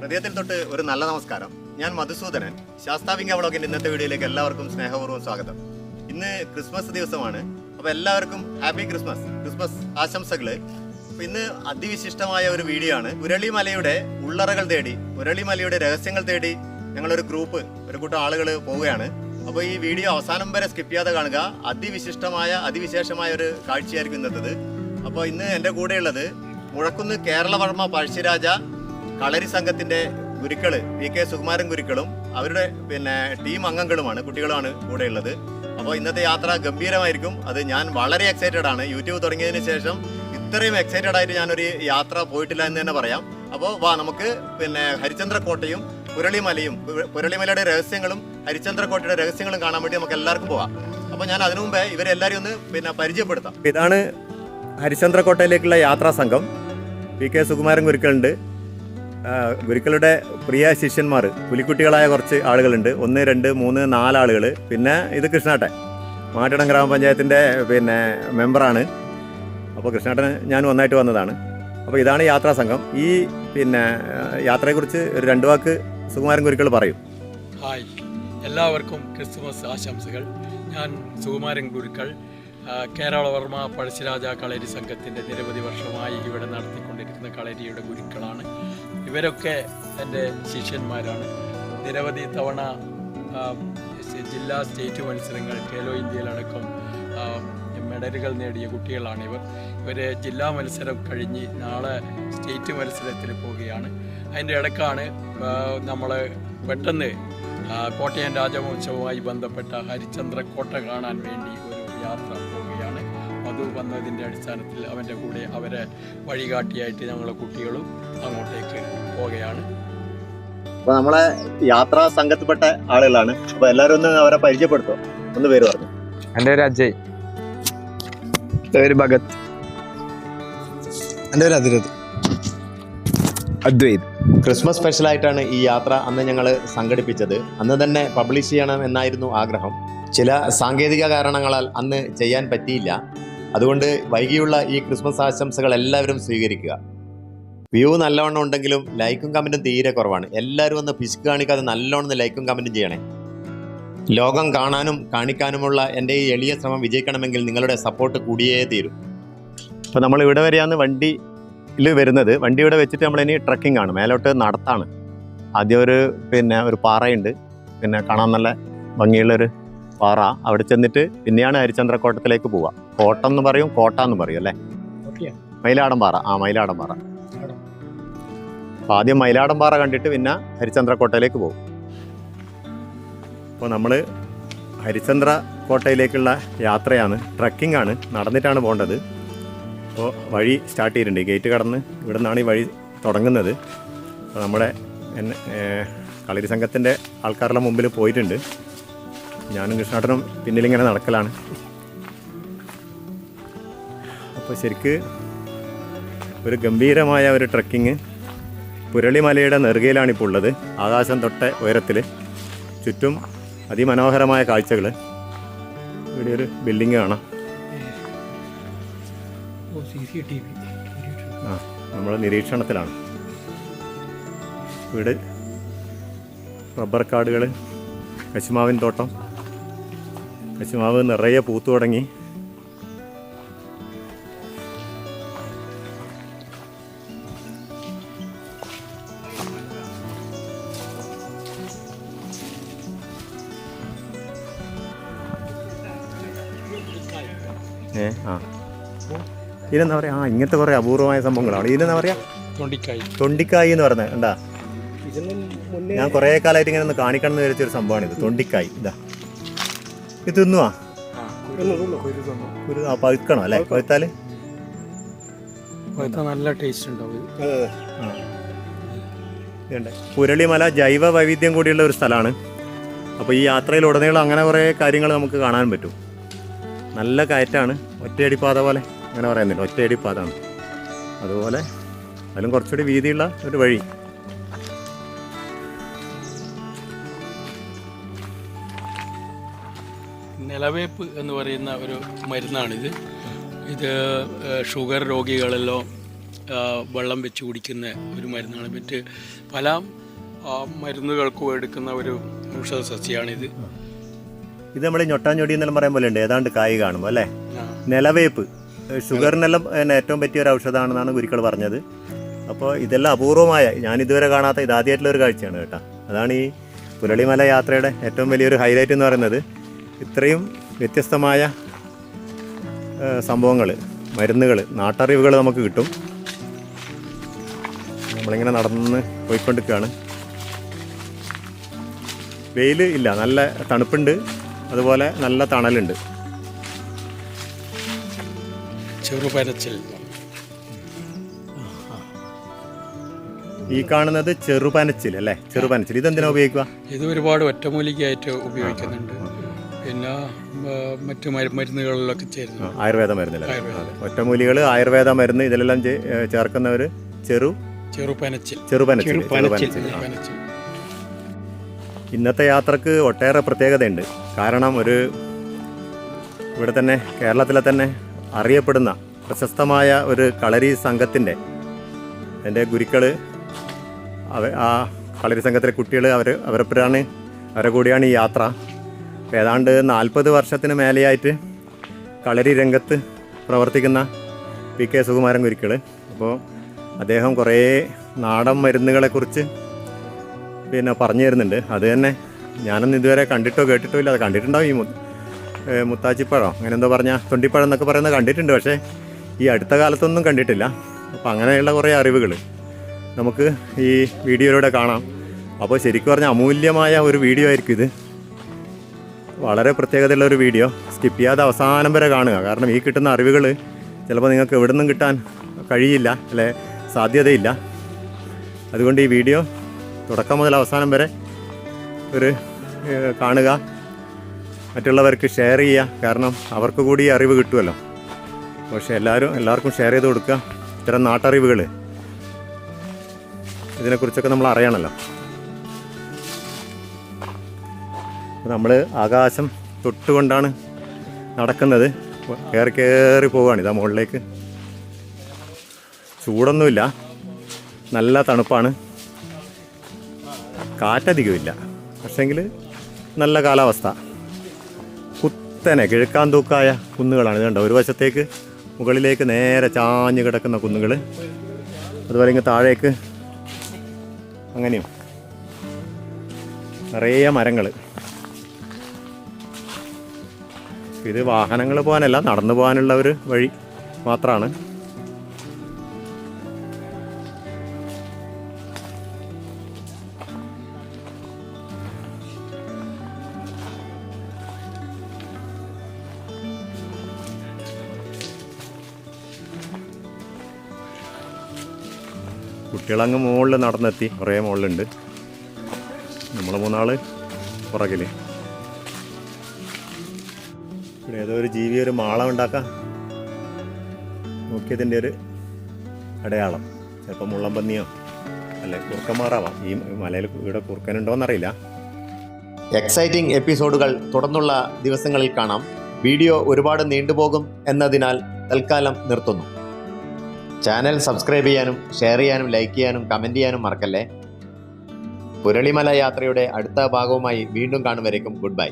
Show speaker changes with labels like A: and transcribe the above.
A: ഹൃദയത്തിൽ തൊട്ട് ഒരു നല്ല നമസ്കാരം. ഞാൻ മധുസൂദനൻ. ശാസ്താവിംഗ വ്ളോഗിന്റെ ഇന്നത്തെ വീഡിയോയിലേക്ക് എല്ലാവർക്കും സ്നേഹപൂർവ്വം സ്വാഗതം. ഇന്ന് ക്രിസ്മസ് ദിവസമാണ്. അപ്പോൾ എല്ലാവർക്കും ഹാപ്പി ക്രിസ്മസ് ആശംസകള്. അപ്പോൾ ഇന്ന് അതിവിശിഷ്ടമായ ഒരു വീഡിയോ ആണ്. ഉരളിമലയുടെ ഉള്ളറകൾ തേടി, ഉരളിമലയുടെ രഹസ്യങ്ങൾ തേടി ഞങ്ങളൊരു ഗ്രൂപ്പ്, ഒരു കൂട്ടം ആളുകൾ പോവുകയാണ്. അപ്പോൾ ഈ വീഡിയോ അവസാനം വരെ സ്കിപ്പ് ചെയ്യാതെ കാണുക. അതിവിശേഷമായ ഒരു കാഴ്ചയായിരിക്കും ഇന്നത്തത്. അപ്പോൾ ഇന്ന് എൻ്റെ കൂടെയുള്ളത് മുഴക്കുന്ന് കേരളവർമ്മ പഴശ്ശിരാജ കളരി സംഘത്തിൻ്റെ ഗുരുക്കൾ PK സുകുമാരൻ ഗുരുക്കളും അവരുടെ ടീം അംഗങ്ങളുമാണ്, കുട്ടികളുമാണ് കൂടെയുള്ളത്. അപ്പോൾ ഇന്നത്തെ യാത്ര ഗംഭീരമായിരിക്കും. അത് ഞാൻ വളരെ എക്സൈറ്റഡ് ആണ്. യൂട്യൂബ് തുടങ്ങിയതിന് ശേഷം ഇത്രയും എക്സൈറ്റഡ് ആയിട്ട് ഞാനൊരു യാത്ര പോയിട്ടില്ല എന്ന് തന്നെ പറയാം. അപ്പോൾ നമുക്ക് ഹരിചന്ദ്രക്കോട്ടയും പുരളിമലയുടെ രഹസ്യങ്ങളും ഹരിചന്ദ്രക്കോട്ടയുടെ രഹസ്യങ്ങളും കാണാൻ വേണ്ടി നമുക്ക് എല്ലാവർക്കും പോകാം. അപ്പോൾ ഞാൻ അതിനു മുമ്പേ ഇവരെല്ലാവരും ഒന്ന് പരിചയപ്പെടുത്താം. ഇതാണ് ഹരിചന്ദ്രക്കോട്ടയിലേക്കുള്ള യാത്രാ സംഘം. PK സുകുമാരൻ ഗുരുക്കളുണ്ട്. ഗുരുക്കളുടെ പ്രിയ ശിഷ്യന്മാർ പുലിക്കുട്ടികളായ കുറച്ച് ആളുകളുണ്ട്. 1, 2, 3, 4 ആളുകൾ. പിന്നെ ഇത് കൃഷ്ണാട്ടൻ, മാട്ടിടം ഗ്രാമപഞ്ചായത്തിൻ്റെ മെമ്പറാണ്. അപ്പോൾ കൃഷ്ണാട്ടൻ ഞാൻ ഒന്നായിട്ട് വന്നതാണ്. അപ്പോൾ ഇതാണ് യാത്രാ സംഘം. ഈ യാത്രയെക്കുറിച്ച് ഒരു 2 വാക്ക് സുകുമാരൻ ഗുരുക്കൾ പറയും.
B: ഹായ്, എല്ലാവർക്കും ക്രിസ്തുമസ് ആശംസകൾ. ഞാൻ സുകുമാരൻ ഗുരുക്കൾ, കേരളവർമ്മ പഴശ്ശിരാജ കളരി സംഘത്തിൻ്റെ നിരവധി വർഷമായി ഇവിടെ നടത്തിക്കൊണ്ടിരിക്കുന്ന കളരിയുടെ ഗുരുക്കളാണ്. ഇവരൊക്കെ എൻ്റെ ശിഷ്യന്മാരാണ്. നിരവധി തവണ ജില്ലാ സ്റ്റേറ്റ് മത്സരങ്ങൾ, ഖേലോ ഇന്ത്യയിലടക്കം മെഡലുകൾ നേടിയ കുട്ടികളാണ് ഇവർ ജില്ലാ മത്സരം കഴിഞ്ഞ് നാളെ സ്റ്റേറ്റ് മത്സരത്തിന് പോവുകയാണ്. അതിൻ്റെ ഇടയ്ക്കാണ് നമ്മൾ പെട്ടെന്ന് കോട്ടയം രാജവംശവുമായി ബന്ധപ്പെട്ട ഹരിചന്ദ്രക്കോട്ട കാണാൻ വേണ്ടി ഒരു യാത്ര പോവുകയാണ്. മധു വന്നതിൻ്റെ അടിസ്ഥാനത്തിൽ അവൻ്റെ കൂടെ അവരെ വഴികാട്ടിയായിട്ട് ഞങ്ങളെ കുട്ടികളും അങ്ങോട്ടേക്ക് പോവുകയാണ്.
A: അപ്പോൾ നമ്മളെ യാത്രാ സംഘത്തിൽപ്പെട്ട ആളുകളാണ്. അപ്പോൾ എല്ലാവരും ഒന്ന് അവരെ പരിചയപ്പെടുത്തും. ഒന്ന് പേര് പറഞ്ഞു.
C: എൻ്റെ പേര് അജയ്. എൻ്റെ പേര് ഭഗത്. എൻ്റെ പേര് അതിരത്. അദ്വൈത്.
A: ക്രിസ്മസ് സ്പെഷ്യലായിട്ടാണ് ഈ യാത്ര അന്ന് ഞങ്ങൾ സംഘടിപ്പിച്ചത്. അന്ന് തന്നെ പബ്ലിഷ് ചെയ്യണം എന്നായിരുന്നു ആഗ്രഹം. ചില സാങ്കേതിക കാരണങ്ങളാൽ അന്ന് ചെയ്യാൻ പറ്റിയില്ല. അതുകൊണ്ട് വൈകിയുള്ള ഈ ക്രിസ്മസ് ആശംസകൾ എല്ലാവരും സ്വീകരിക്കുക. വ്യൂ നല്ലവണ്ണം ഉണ്ടെങ്കിലും ലൈക്കും കമൻറ്റും തീരെ കുറവാണ്. എല്ലാവരും ഒന്ന് പിശുക്ക് കാണിക്കാതെ നല്ലോണം ലൈക്കും കമൻറ്റും ചെയ്യണേ. ലോകം കാണാനും കാണിക്കാനുമുള്ള എൻ്റെ ഈ എളിയ ശ്രമം വിജയിക്കണമെങ്കിൽ നിങ്ങളുടെ സപ്പോർട്ട് കൂടിയേ തീരും. അപ്പോൾ നമ്മൾ ഇവിടെ വരെയാണ് വണ്ടിയിൽ വരുന്നത്. വണ്ടി ഇവിടെ വെച്ചിട്ട് നമ്മളിനി ട്രക്കിംഗ് ആണ്, മേലോട്ട് നടത്താണ്. ആദ്യം ഒരു പാറയുണ്ട്, കാണാൻ നല്ല ഭംഗിയുള്ളൊരു പാറ. അവിടെ ചെന്നിട്ട് പിന്നെയാണ് ഹരിചന്ദ്രക്കോട്ടത്തിലേക്ക് പോവുക. കോട്ടം എന്ന് പറയും, കോട്ട എന്ന് പറയും അല്ലേ? മയിലാടം പാറ. മയിലാടം പാറ. അപ്പോൾ ആദ്യം മയിലാടം പാറ കണ്ടിട്ട് പിന്നെ ഹരിചന്ദ്രക്കോട്ടയിലേക്ക് പോകും. അപ്പോൾ നമ്മൾ ഹരിചന്ദ്രക്കോട്ടയിലേക്കുള്ള യാത്രയാണ്, ട്രക്കിംഗ് ആണ്, നടന്നിട്ടാണ് പോകേണ്ടത്. അപ്പോൾ വഴി സ്റ്റാർട്ട് ചെയ്തിട്ടുണ്ട്. ഗേറ്റ് കടന്ന് ഇവിടെ നിന്നാണ് ഈ വഴി തുടങ്ങുന്നത്. അപ്പോൾ നമ്മുടെ കളരി സംഘത്തിൻ്റെ ആൾക്കാരുടെ മുമ്പിൽ പോയിട്ടുണ്ട്. ഞാനും കൃഷ്ണാട്ടനും പിന്നിലിങ്ങനെ നടക്കലാണ്. അപ്പോൾ ശരിക്ക് ഒരു ഗംഭീരമായ ഒരു ട്രക്കിങ് പുരളിമലയുടെ നെറുകയിലാണിപ്പോൾ ഉള്ളത്. ആകാശം തൊട്ട ഉയരത്തിൽ ചുറ്റും അതിമനോഹരമായ കാഴ്ചകൾ. ഇവിടെ ഒരു ബിൽഡിങ് കാണാം. നമ്മൾ നിരീക്ഷണത്തിലാണ്. ഇവിടെ റബ്ബർ കാടുകൾ, കശുമാവിൻ തോട്ടം. കശുമാവ് നിറയെ പൂത്തു തുടങ്ങി. ഇതിനെന്താ പറയുക? ഇങ്ങനത്തെ കുറേ അപൂർവമായ സംഭവങ്ങളാണ്. ഇതിനെന്താ പറയുക? തൊണ്ടിക്കായി എന്ന് പറയുന്നത് എന്താ? ഞാൻ കുറേ കാലമായിട്ട് ഇങ്ങനെ ഒന്ന് കാണിക്കണം എന്ന് വിചാരിച്ചൊരു സംഭവമാണിത്. തൊണ്ടിക്കായി. ഇത് തിന്നുവാ? പഴുക്കണോ അല്ലേ? പഴുത്താല്
B: നല്ല ടേസ്റ്റ് ഉണ്ടാവും.
A: പുരളിമല ജൈവ വൈവിധ്യം കൂടിയുള്ള ഒരു സ്ഥലമാണ്. അപ്പോൾ ഈ യാത്രയിൽ ഉടനീളം അങ്ങനെ കുറേ കാര്യങ്ങൾ നമുക്ക് കാണാൻ പറ്റും. നല്ല കയറ്റാണ്, ഒറ്റയടിപ്പാത പോലെ അങ്ങനെ പറയുന്നില്ല, ഒറ്റയടിപ്പാതാണ്. അതുപോലെ അതിലും കുറച്ചുകൂടി വീതിയുള്ള ഒരു വഴി.
B: നിലവേപ്പ് എന്ന് പറയുന്ന ഒരു മരുന്നാണിത്. ഇത് ഷുഗർ രോഗികളെല്ലാം വെള്ളം വെച്ച് കുടിക്കുന്ന ഒരു മരുന്നാണ്. മറ്റ് പല മരുന്നുകൾക്കും എടുക്കുന്ന ഒരു ഔഷധ സസ്യമാണിത്.
A: ഇത് നമ്മൾ ഞൊട്ടാഞ്ഞൊടി എന്നെല്ലാം പറയാൻ പോലെ ഉണ്ട്, ഏതാണ്ട് കായ് കാണുമ്പോൾ അല്ലേ. നിലവേപ്പ് ഷുഗറിനെല്ലാം ഏറ്റവും പറ്റിയ ഒരു ഔഷധമാണെന്നാണ് ഗുരുക്കൾ പറഞ്ഞത്. അപ്പോൾ ഇതെല്ലാം അപൂർവമായ, ഞാനിതുവരെ കാണാത്ത ഇതാദ്യമായിട്ടുള്ളൊരു കാഴ്ചയാണ് കേട്ടോ. അതാണ് ഈ പുരളിമല യാത്രയുടെ ഏറ്റവും വലിയൊരു ഹൈലൈറ്റ് എന്ന് പറയുന്നത്. ഇത്രയും വ്യത്യസ്തമായ സംഭവങ്ങൾ, മരുന്നുകൾ, നാട്ടറിവുകൾ നമുക്ക് കിട്ടും. നമ്മളിങ്ങനെ നടന്ന് പോയിക്കൊണ്ടിരിക്കുകയാണ്. വെയിൽ ഇല്ല, നല്ല തണുപ്പുണ്ട്, അതുപോലെ നല്ല തണലുണ്ട്.
B: ചെറുപനച്ചിൽ
A: ഈ കാണുന്നത് ചെറുപനച്ചിൽ അല്ലേ? ചെറുപനച്ചിൽ ഇതെന്തിനാ ഉപയോഗിക്കുക?
B: ഇത് ഒരുപാട് ഒറ്റമൂലികയായിട്ട് ഉപയോഗിക്കുന്നുണ്ട്. പിന്നെ മറ്റു മരുന്നുകളിലൊക്കെ ചേരുന്നു.
A: ആയുർവേദ മരുന്നില്ല, ഒറ്റമൂലികൾ, ആയുർവേദ മരുന്ന് ഇതിലെല്ലാം ചേർക്കുന്നവർ
B: ചെറുപനച്ചിൽ.
A: ഇന്നത്തെ യാത്രക്ക് ഒട്ടേറെ പ്രത്യേകതയുണ്ട്. കാരണം ഇവിടെ തന്നെ കേരളത്തിലെ തന്നെ അറിയപ്പെടുന്ന പ്രശസ്തമായ ഒരു കളരി സംഘത്തിൻ്റെ എൻ്റെ ഗുരുക്കൾ, ആ കളരി സംഘത്തിലെ കുട്ടികൾ അവരെ കൂടിയാണ് ഈ യാത്ര. ഏതാണ്ട് 40 വർഷത്തിന് മേലെയായിട്ട് കളരി രംഗത്ത് പ്രവർത്തിക്കുന്ന പി കെ സുകുമാരൻ ഗുരുക്കൾ. അപ്പോൾ അദ്ദേഹം കുറേ നാടൻ മരുന്നുകളെക്കുറിച്ച് പിന്നെ പറഞ്ഞു തരുന്നുണ്ട്. അത് തന്നെ ഞാനൊന്നും ഇതുവരെ കണ്ടിട്ടോ കേട്ടിട്ടോ ഇല്ല. അത് കണ്ടിട്ടുണ്ടാവും, ഈ മുത്താച്ചിപ്പഴം അങ്ങനെ എന്തോ പറഞ്ഞാൽ തൊണ്ടിപ്പഴം എന്നൊക്കെ പറയുന്നത് കണ്ടിട്ടുണ്ട്, പക്ഷേ ഈ അടുത്ത കാലത്തൊന്നും കണ്ടിട്ടില്ല. അപ്പോൾ അങ്ങനെയുള്ള കുറേ അറിവുകൾ നമുക്ക് ഈ വീഡിയോയിലൂടെ കാണാം. അപ്പോൾ ശരിക്കും പറഞ്ഞാൽ അമൂല്യമായ ഒരു വീഡിയോ ആയിരിക്കും ഇത്. വളരെ പ്രത്യേകതയുള്ള ഒരു വീഡിയോ. സ്കിപ്പ് ചെയ്യാതെ അവസാനം വരെ കാണുക. കാരണം ഈ കിട്ടുന്ന അറിവുകൾ ചിലപ്പോൾ നിങ്ങൾക്ക് എവിടെ നിന്നും കിട്ടാൻ കഴിയില്ല, അല്ലെ സാധ്യതയില്ല. അതുകൊണ്ട് ഈ വീഡിയോ തുടക്കം മുതൽ അവസാനം വരെ കാണുക, മറ്റുള്ളവർക്ക് ഷെയർ ചെയ്യുക. കാരണം അവർക്ക് കൂടി അറിവ് കിട്ടുമല്ലോ. പക്ഷേ എല്ലാവർക്കും ഷെയർ ചെയ്ത് കൊടുക്കുക. ഇത്തരം നാട്ടറിവുകൾ ഇതിനെക്കുറിച്ചൊക്കെ നമ്മൾ അറിയണമല്ലോ. നമ്മൾ ആകാശം തൊട്ടുകൊണ്ടാണ് നടക്കുന്നത്. കയറി പോവുകയാണ് ഇതാ മുകളിലേക്ക്. ചൂടൊന്നുമില്ല, നല്ല തണുപ്പാണ്, കാറ്റധികമില്ല, പക്ഷേങ്കിൽ നല്ല കാലാവസ്ഥ. കുത്തനെ കിഴക്കാൻ തൂക്കായ കുന്നുകളാണ്. ഇത് കണ്ടോ, ഒരു വശത്തേക്ക് മുകളിലേക്ക് നേരെ ചാഞ്ഞ് കിടക്കുന്ന കുന്നുകൾ, അതുപോലെ ഇങ്ങ് താഴേക്ക് അങ്ങനെയും നിറയെ മരങ്ങൾ. ഇത് വാഹനങ്ങൾ പോകാനല്ല, നടന്നു പോകാനുള്ള ഒരു വഴി മാത്രമാണ്. കുട്ടികളങ്ങ് മുകളിൽ നടന്നെത്തി, കുറേ മുകളിലുണ്ട്. നമ്മൾ 3 ആൾ പുറകിൽ. ഇവിടെ ഏതോ ഒരു ജീവി ഒരു മാളം ഉണ്ടാക്കാം നോക്കിയതിൻ്റെ ഒരു അടയാളം. ചിലപ്പോൾ മുള്ളംപന്നിയോ അല്ലെ കുറുക്കന്മാറാവാം. ഈ മലയിൽ ഇവിടെ കുറുക്കനുണ്ടോയെന്നറിയില്ല. എക്സൈറ്റിംഗ് എപ്പിസോഡുകൾ തുടർന്നുള്ള ദിവസങ്ങളിൽ കാണാം. വീഡിയോ ഒരുപാട് നീണ്ടുപോകും എന്നതിനാൽ തൽക്കാലം നിർത്തുന്നു. ചാനൽ സബ്സ്ക്രൈബ് ചെയ്യാനും ഷെയർ ചെയ്യാനും ലൈക്ക് ചെയ്യാനും കമൻറ്റ് ചെയ്യാനും മറക്കല്ലേ. പുരളിമല യാത്രയുടെ അടുത്ത ഭാഗവുമായി വീണ്ടും കാണും വരേക്കും ഗുഡ് ബൈ.